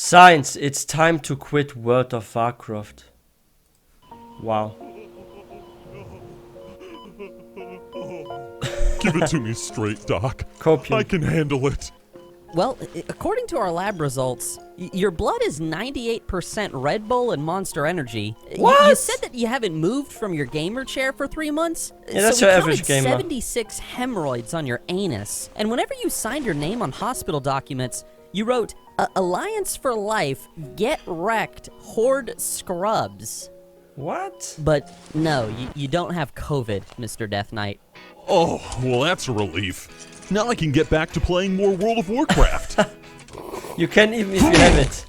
Science, it's time to quit World of Warcraft. Wow. Give it to me straight, Doc. Copium. I can handle it. Well, according to our lab results, your blood is 98% Red Bull and Monster Energy. What? You said that you haven't moved from your gamer chair for 3 months? Yeah, that's so your we average counted gamer. 76 hemorrhoids on your anus. And whenever you signed your name on hospital documents, you wrote, Alliance for Life, get wrecked, Horde Scrubs. What? But no, you don't have COVID, Mr. Death Knight. Oh, well, that's a relief. Now I can get back to playing more World of Warcraft. You can even if you have it.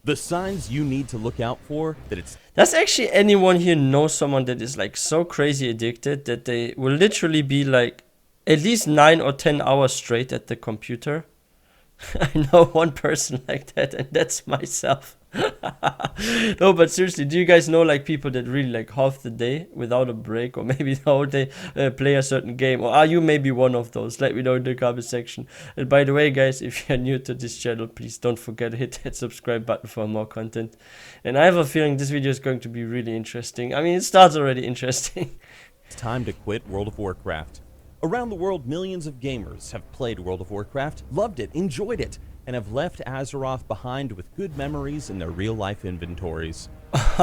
The signs you need to look out for that it's... Does actually anyone here know someone that is like so crazy addicted that they will literally be like at least 9 or 10 hours straight at the computer? I know one person like that, and that's myself. No, but seriously, do you guys know like people that really like half the day without a break, or maybe the whole day play a certain game? Or are you maybe one of those? Let me know in the comment section. And by the way, guys, if you're new to this channel, please don't forget to hit that subscribe button for more content. And I have a feeling this video is going to be really interesting. I mean, it starts already interesting. It's time to quit World of Warcraft. Around the world, millions of gamers have played World of Warcraft, loved it, enjoyed it, and have left Azeroth behind with good memories in their real-life inventories.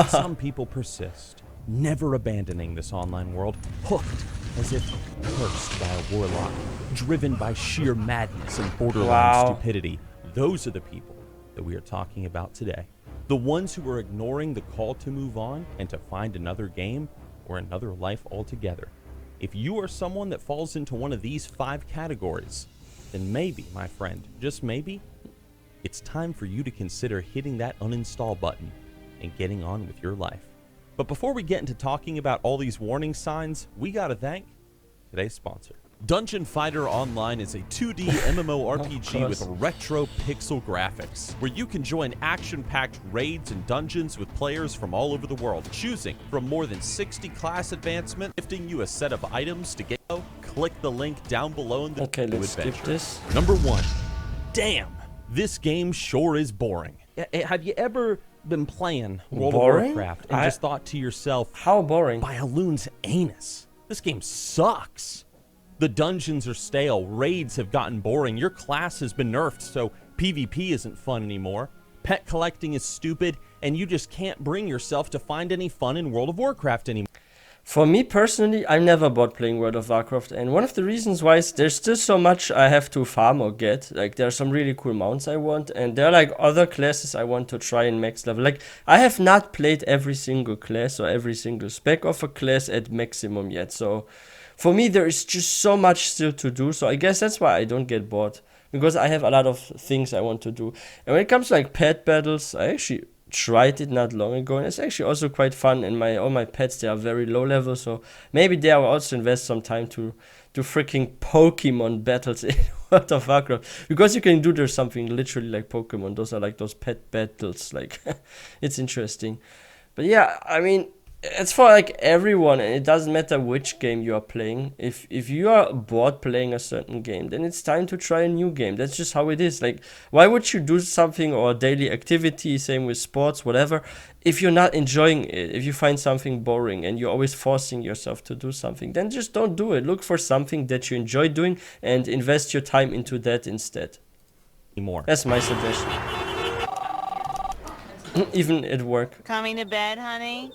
Some people persist, never abandoning this online world, hooked as if cursed by a warlock, driven by sheer madness and borderline stupidity. Those are the people that we are talking about today. The ones who are ignoring the call to move on and to find another game or another life altogether. If you are someone that falls into one of these 5 categories, then maybe, my friend, just maybe, it's time for you to consider hitting that uninstall button and getting on with your life. But before we get into talking about all these warning signs, we gotta thank today's sponsor. Dungeon Fighter Online is a 2D MMORPG with retro pixel graphics, where you can join action-packed raids and dungeons with players from all over the world, choosing from more than 60 class advancements, gifting you a set of items to get. Click the link down below in the Okay, let's skip this. Number 1. Damn, this game sure is boring. Have you ever been playing World of Warcraft and just thought to yourself, how boring? By a loon's anus, this game sucks. The dungeons are stale, raids have gotten boring, your class has been nerfed, so PvP isn't fun anymore, pet collecting is stupid, and you just can't bring yourself to find any fun in World of Warcraft anymore. For me personally, I never bought playing World of Warcraft, and one of the reasons why is there's still so much I have to farm or get. Like, there are some really cool mounts I want, and there are like other classes I want to try in max level. Like, I have not played every single class or every single spec of a class at maximum yet, so for me there is just so much still to do. So I guess that's why I don't get bored, because I have a lot of things I want to do. And when it comes to like pet battles, I actually tried it not long ago, and it's actually also quite fun. And all my pets, they are very low level, so maybe there I will also invest some time to freaking Pokemon battles in World of Warcraft, because you can do there something literally like Pokemon. Those are like those pet battles, like it's interesting. But yeah, I mean, it's for like everyone, and it doesn't matter which game you are playing. If you are bored playing a certain game, then it's time to try a new game. That's just how it is. Like, why would you do something or a daily activity, same with sports, whatever, if you're not enjoying it? If you find something boring and you're always forcing yourself to do something, then just don't do it. Look for something that you enjoy doing and invest your time into that instead. That's my suggestion. Even at work. Coming to bed, honey?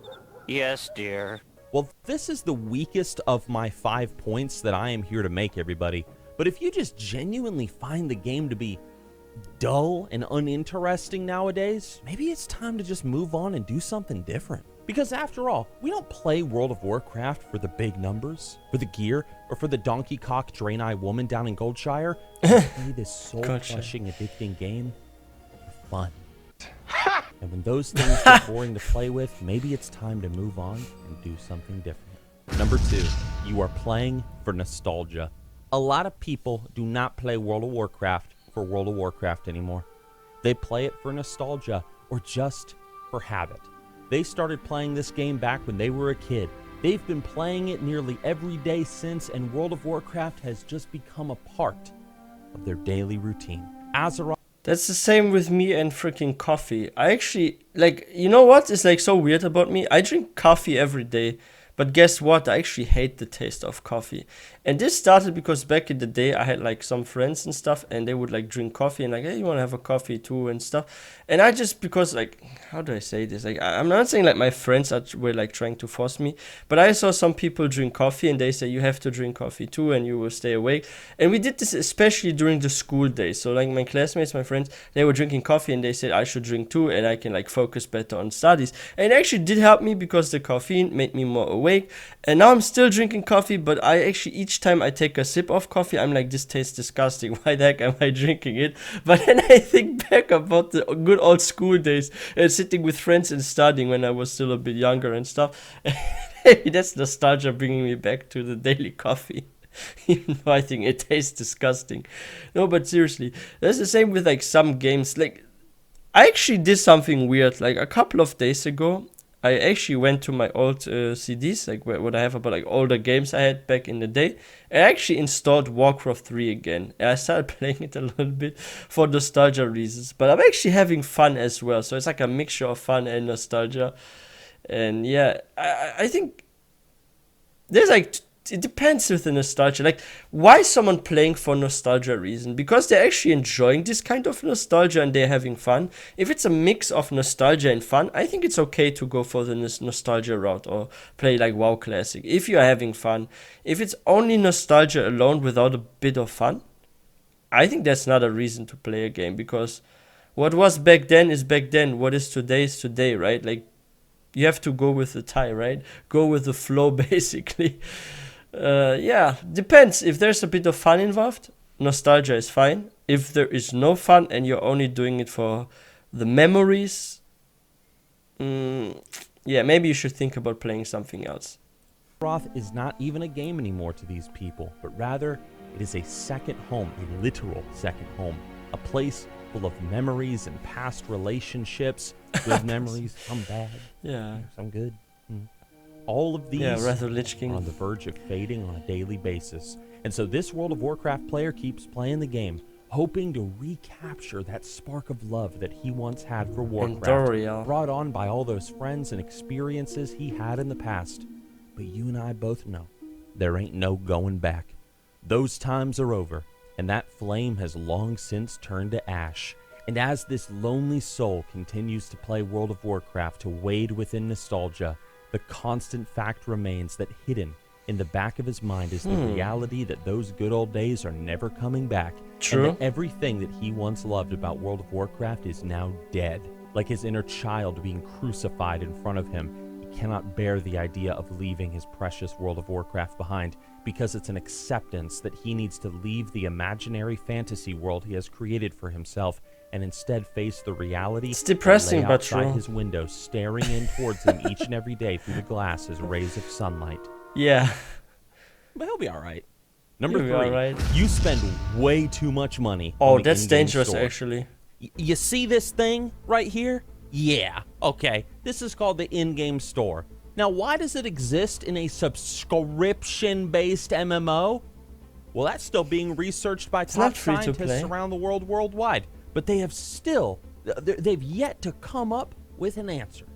Yes, dear. Well, this is the weakest of my 5 points that I am here to make, everybody. But if you just genuinely find the game to be dull and uninteresting nowadays, maybe it's time to just move on and do something different. Because after all, we don't play World of Warcraft for the big numbers, for the gear, or for the donkey cock drain-eye woman down in Goldshire. We play this soul-crushing, addicting game for fun. And when those things get boring to play with, maybe it's time to move on and do something different. Number 2, you are playing for nostalgia. A lot of people do not play World of Warcraft for World of Warcraft anymore. They play it for nostalgia or just for habit. They started playing this game back when they were a kid. They've been playing it nearly every day since, and World of Warcraft has just become a part of their daily routine. Azeroth That's the same with me and freaking coffee. I actually, like, you know what is like so weird about me? I drink coffee every day, but guess what? I actually hate the taste of coffee. And this started because back in the day, I had like some friends and stuff, and they would like drink coffee and like, hey, you want to have a coffee too and stuff. And I just, because like, how do I say this? Like, I'm not saying like my friends were like trying to force me, but I saw some people drink coffee and they say you have to drink coffee too and you will stay awake. And we did this especially during the school days. So like my classmates, my friends, they were drinking coffee and they said I should drink too and I can like focus better on studies. And it actually did help me because the caffeine made me more awake. And now I'm still drinking coffee, but I actually, each time I take a sip of coffee, I'm like, this tastes disgusting. Why the heck am I drinking it? But then I think back about the good old school days and sitting with friends and studying when I was still a bit younger and stuff. Maybe that's nostalgia bringing me back to the daily coffee. Even though I think it tastes disgusting. No, but seriously, that's the same with like some games. Like, I actually did something weird. Like a couple of days ago, I actually went to my old CDs, like what I have about like older games I had back in the day. I actually installed Warcraft 3 again. And I started playing it a little bit for nostalgia reasons. But I'm actually having fun as well. So it's like a mixture of fun and nostalgia. And yeah, I think there's like it depends with the nostalgia. Like, why someone playing for nostalgia reason? Because they're actually enjoying this kind of nostalgia and they're having fun. If it's a mix of nostalgia and fun, I think it's okay to go for the nostalgia route or play like WoW Classic if you're having fun. If it's only nostalgia alone without a bit of fun, I think that's not a reason to play a game, because what was back then is back then. What is today is today, right? Like, you have to go with the tide, right? Go with the flow, basically. Yeah, depends. If there's a bit of fun involved, nostalgia is fine. If there is no fun and you're only doing it for the memories, yeah, maybe you should think about playing something else. Azeroth is not even a game anymore to these people, but rather it is a second home, a literal second home, a place full of memories and past relationships. Good memories, some bad, Yeah. some good. All of these Rather Lich King. are on the verge of fading on a daily basis. And so this World of Warcraft player keeps playing the game, hoping to recapture that spark of love that he once had for Warcraft, Doriel. brought on by all those friends and experiences he had in the past. But you and I both know there ain't no going back. Those times are over, and that flame has long since turned to ash. And as this lonely soul continues to play World of Warcraft to wade within nostalgia, the constant fact remains that hidden in the back of his mind is the reality that those good old days are never coming back. True. And that everything that he once loved about World of Warcraft is now dead. Like his inner child being crucified in front of him, he cannot bear the idea of leaving his precious World of Warcraft behind, because it's an acceptance that he needs to leave the imaginary fantasy world he has created for himself and instead face the reality. It's depressing, that lay but outside true. his window, staring in towards him each and every day through the glass as rays of sunlight. Yeah. But he'll be all right. Number He'll be 3, all right. you spend way too much money. Oh, on the that's in-game dangerous, store. actually. You see this thing right here? Yeah, okay. This is called the in-game store. Now, why does it exist in a subscription-based MMO? Well, that's still being researched by top not free to scientists play. around the world worldwide. But they've yet to come up with an answer.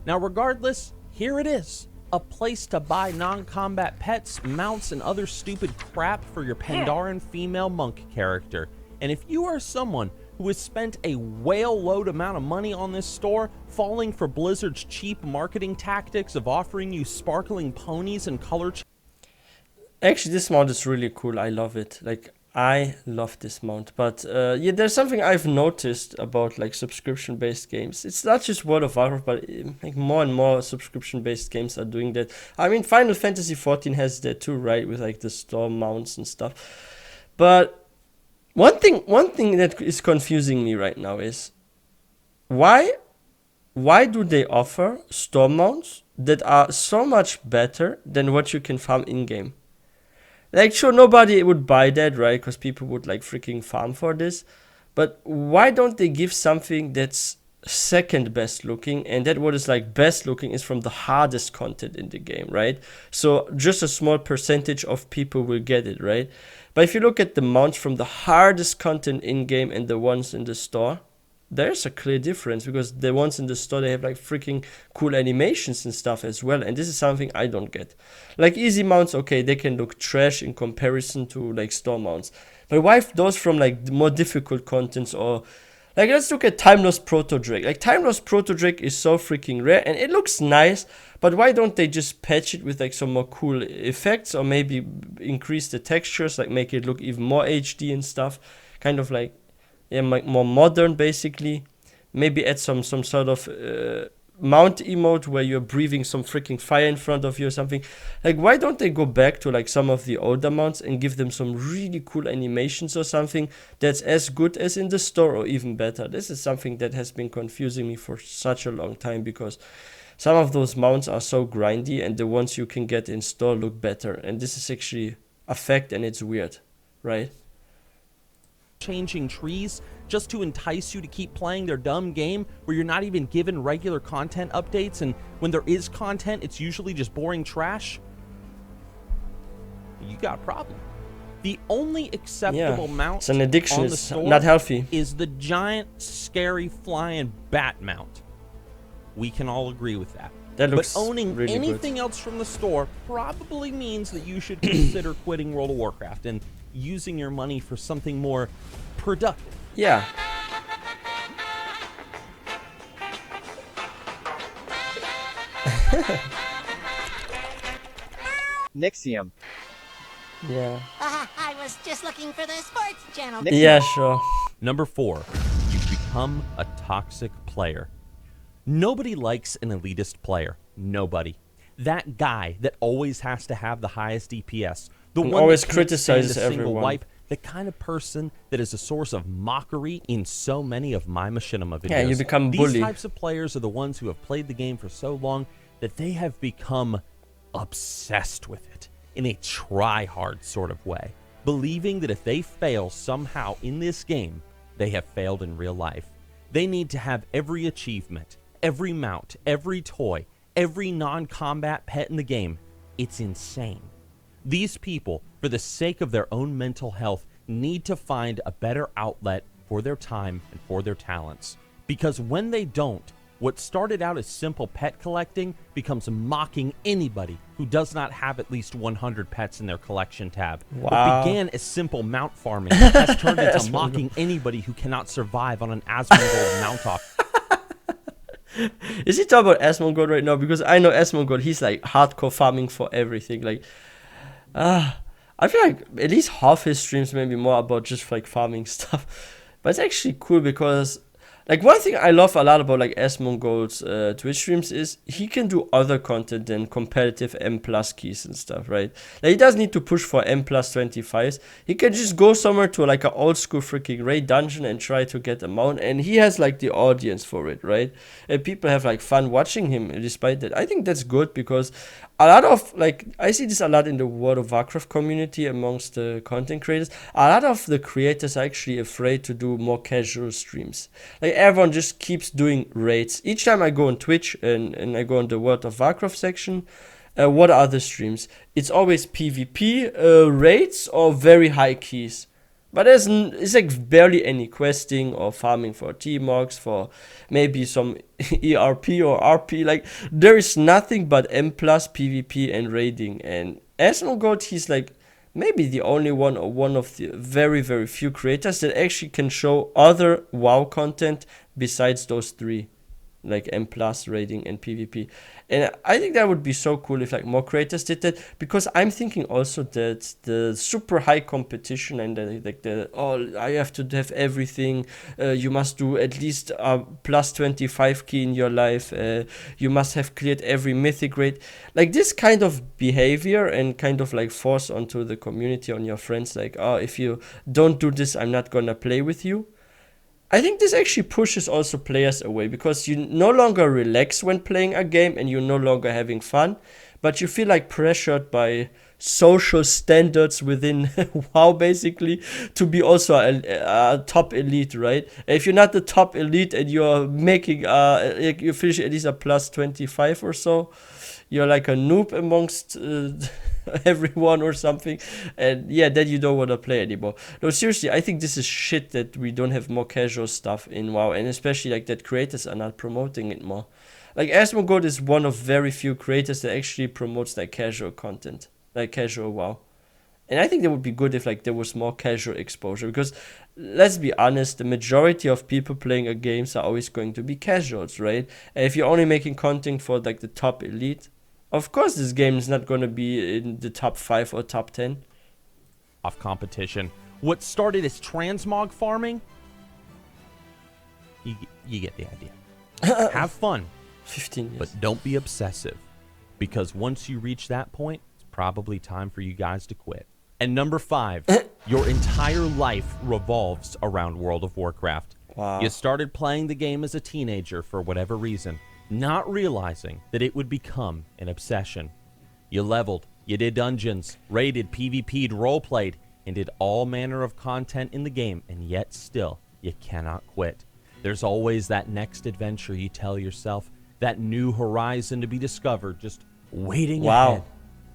Now, regardless, here it is. A place to buy non-combat pets, mounts, and other stupid crap for your Pandaren female monk character. And if you are someone who has spent a whale load amount of money on this store, falling for Blizzard's cheap marketing tactics of offering you sparkling ponies and color Actually, this mount is really cool. I love it. Like, I love this mount. But yeah, there's something I've noticed about like subscription-based games. It's not just World of Warcraft, but like more and more subscription-based games are doing that. I mean, Final Fantasy XIV has that too, right? With like the store mounts and stuff. But one thing that is confusing me right now is why do they offer store mounts that are so much better than what you can farm in-game? Like, sure, nobody would buy that, right? Because people would like freaking farm for this. But why don't they give something that's second best looking, and that what is like best looking is from the hardest content in the game, right? So just a small percentage of people will get it, right? But if you look at the mounts from the hardest content in-game and the ones in the store, there's a clear difference, because the ones in the store, they have like freaking cool animations and stuff as well, and this is something I don't get. Like easy mounts, okay, they can look trash in comparison to like store mounts, but why those from like the more difficult contents? Or like, let's look at Timeless Proto Drake. Like Timeless Proto Drake is so freaking rare and it looks nice, but why don't they just patch it with like some more cool effects, or maybe increase the textures, like make it look even more HD and stuff, kind of like, yeah, more modern basically. Maybe add some sort of mount emote where you're breathing some freaking fire in front of you or something. Like, why don't they go back to like some of the older mounts and give them some really cool animations or something that's as good as in the store or even better? This is something that has been confusing me for such a long time, because some of those mounts are so grindy and the ones you can get in store look better, and this is actually a fact, and it's weird, right? Changing trees just to entice you to keep playing their dumb game where you're not even given regular content updates, and when there is content, it's usually just boring trash. You got a problem. The only acceptable mount it's an addiction. on the It's store not healthy. is the giant, scary, flying bat mount. We can all agree with that. That looks but owning really anything good. else from the store probably means that you should consider quitting World of Warcraft and using your money for something more productive. Yeah. Nixxiom. Yeah. I was just looking for the sports channel. Yeah, sure. Number 4, you've become a toxic player. Nobody likes an elitist player. Nobody. That guy that always has to have the highest DPS. The And one always that can't stand criticizes a single everyone. wipe. The kind of person that is a source of mockery in so many of my machinima videos. Yeah, you become These bully. types of players are the ones who have played the game for so long that they have become obsessed with it in a try-hard sort of way, believing that if they fail somehow in this game, they have failed in real life. They need to have every achievement, every mount, every toy, every non-combat pet in the game. It's insane. These people, for the sake of their own mental health, need to find a better outlet for their time and for their talents. Because when they don't, what started out as simple pet collecting becomes mocking anybody who does not have at least 100 pets in their collection tab. Wow. What began as simple mount farming has turned into mocking anybody who cannot survive on an Asmongold mount off. Is he talking about Asmongold right now? Because I know Asmongold, he's like hardcore farming for everything. Like, I feel like at least half his streams may be more about just like farming stuff. But it's actually cool because, like, one thing I love a lot about like Asmongold's Twitch streams is he can do other content than competitive M+ keys and stuff, right? Like, he doesn't need to push for M+ 25s. He can just go somewhere to like an old school freaking raid dungeon and try to get a mount, and he has like the audience for it, right? And people have like fun watching him despite that. I think that's good because a lot of, like, I see this a lot in the World of Warcraft community amongst the content creators. A lot of the creators are actually afraid to do more casual streams. Like, everyone just keeps doing raids. Each time I go on Twitch and I go on the World of Warcraft section, what are the streams? It's always PvP, raids, or very high keys. But it's like barely any questing or farming for T-Mogs, for maybe some ERP or RP. Like, there is nothing but M+, PvP, and raiding. And Asmongold, he's like maybe the only one or one of the very, very few creators that actually can show other WoW content besides those three. Like M+, raiding, and PvP. And I think that would be so cool if like more creators did that, because I'm thinking also that the super high competition and I have to have everything, you must do at least a plus 25 key in your life, you must have cleared every mythic raid, like this kind of behavior and kind of like force onto the community, on your friends, like, oh, if you don't do this, I'm not gonna play with you. I think this actually pushes also players away, because you no longer relax when playing a game and you're no longer having fun, but you feel like pressured by social standards within WoW, basically, to be also a top elite, right? If you're not the top elite and you're making you finish at least a plus 25 or so, you're like a noob amongst everyone or something, and yeah, then you don't want to play anymore. No, seriously, I think this is shit that we don't have more casual stuff in WoW, and especially like that creators are not promoting it more. Like Asmongold is one of very few creators that actually promotes like casual content, like casual WoW. And I think that would be good if like there was more casual exposure, because let's be honest, the majority of people playing a games are always going to be casuals, right? And if you're only making content for like the top elite, of course this game is not going to be in the top 5 or top 10. Off competition. What started as transmog farming, you get the idea. Have fun, 15 years. but don't be obsessive, because once you reach that point, it's probably time for you guys to quit. And number 5, your entire life revolves around World of Warcraft. Wow. You started playing the game as a teenager for whatever reason, not realizing that it would become an obsession. You leveled, you did dungeons, raided, PvP'd, roleplayed, and did all manner of content in the game, and yet still, you cannot quit. There's always that next adventure you tell yourself, that new horizon to be discovered, just waiting ahead.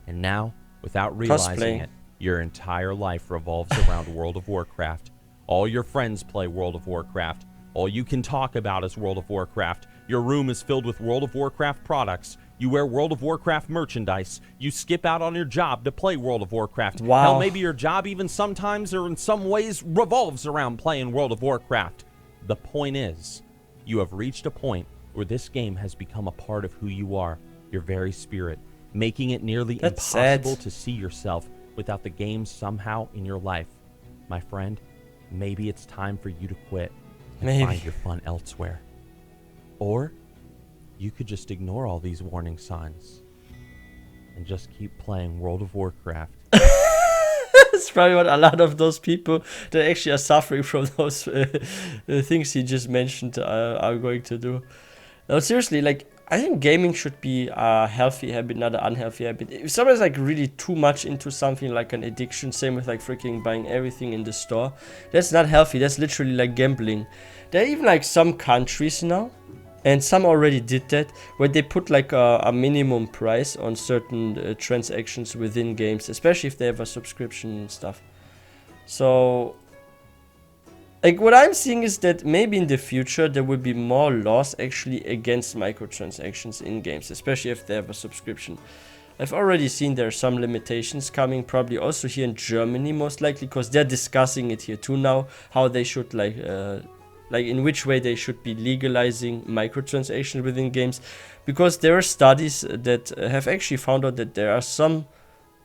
And now, without realizing it, your entire life revolves around World of Warcraft. All your friends play World of Warcraft. All you can talk about is World of Warcraft. Your room is filled with World of Warcraft products. You wear World of Warcraft merchandise. You skip out on your job to play World of Warcraft. Wow. Hell, maybe your job even sometimes or in some ways revolves around playing World of Warcraft. The point is, you have reached a point where this game has become a part of who you are, your very spirit, making it nearly impossible to see yourself without the game somehow in your life. My friend, maybe it's time for you to quit and find your fun elsewhere. Or you could just ignore all these warning signs and just keep playing World of Warcraft. That's probably what a lot of those people that actually are suffering from those things he just mentioned are going to do. No, seriously, like, I think gaming should be a healthy habit, not an unhealthy habit. If someone's like really too much into something like an addiction, same with like freaking buying everything in the store, that's not healthy. That's literally like gambling. There are even like some countries now, and some already did that, where they put like a minimum price on certain transactions within games, especially if they have a subscription and stuff. So, like, what I'm seeing is that maybe in the future there will be more laws actually against microtransactions in games, especially if they have a subscription. I've already seen there are some limitations coming, probably also here in Germany most likely, because they're discussing it here too now, how they should like in which way they should be legalizing microtransactions within games, because there are studies that have actually found out that there are some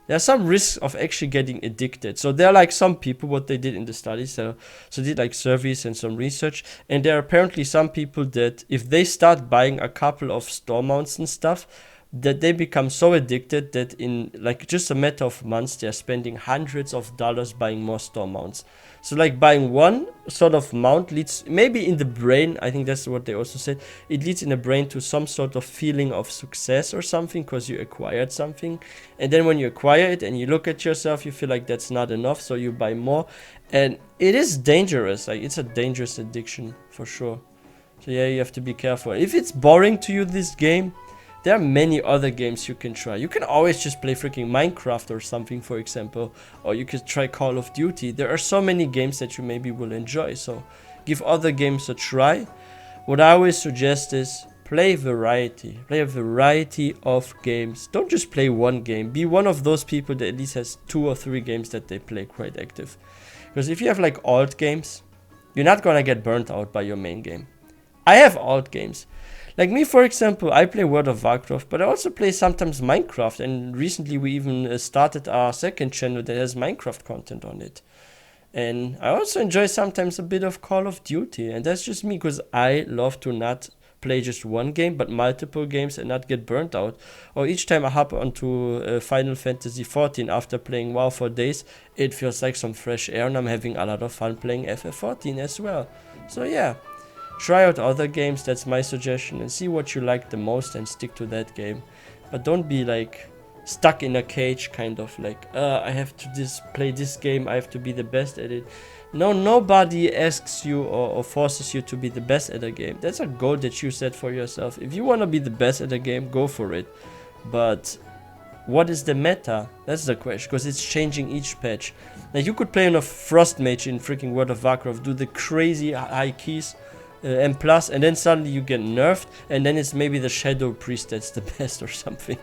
risks of actually getting addicted. So there are like some people, what they did in the studies, so did like surveys and some research, and there are apparently some people that if they start buying a couple of store mounts and stuff, that they become so addicted that in like just a matter of months they're spending hundreds of dollars buying more store mounts. So like buying one sort of mount leads, maybe in the brain, I think that's what they also said, it leads in the brain to some sort of feeling of success or something because you acquired something. And then when you acquire it and you look at yourself, you feel like that's not enough, so you buy more. And it is dangerous, like it's a dangerous addiction for sure. So yeah, you have to be careful. If it's boring to you, this game, there are many other games you can try. You can always just play freaking Minecraft or something, for example. Or you could try Call of Duty. There are so many games that you maybe will enjoy. So give other games a try. What I always suggest is play variety. Play a variety of games. Don't just play one game. Be one of those people that at least has 2 or 3 games that they play quite active. Because if you have like alt games, you're not gonna get burnt out by your main game. I have alt games. Like me, for example, I play World of Warcraft, but I also play sometimes Minecraft, and recently we even started our second channel that has Minecraft content on it. And I also enjoy sometimes a bit of Call of Duty, and that's just me, because I love to not play just one game, but multiple games and not get burnt out. Or each time I hop onto Final Fantasy XIV after playing WoW for days, it feels like some fresh air, and I'm having a lot of fun playing FF14 as well. So yeah. Try out other games, that's my suggestion, and see what you like the most and stick to that game. But don't be like stuck in a cage, kind of like, I have to play this game, I have to be the best at it. No, nobody asks you or forces you to be the best at a game. That's a goal that you set for yourself. If you want to be the best at a game, go for it. But what is the meta? That's the question, because it's changing each patch. Like, you could play on a Frost Mage in freaking World of Warcraft, do the crazy high keys, M+, and then suddenly you get nerfed, and then it's maybe the Shadow Priest that's the best or something.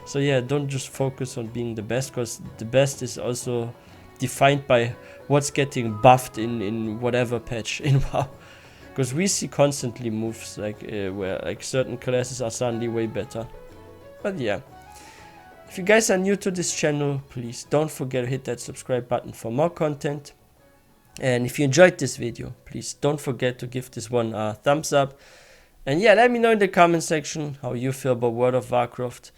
So yeah, don't just focus on being the best, because the best is also defined by what's getting buffed in whatever patch in WoW. Because we see constantly moves like where like certain classes are suddenly way better. But yeah, if you guys are new to this channel, please don't forget to hit that subscribe button for more content. And if you enjoyed this video, please don't forget to give this one a thumbs up. And yeah, let me know in the comment section how you feel about World of Warcraft.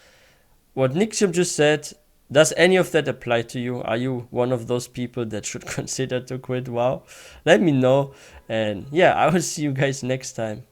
What Nixxiom just said, does any of that apply to you? Are you one of those people that should consider to quit WoW? Let me know. And yeah, I will see you guys next time.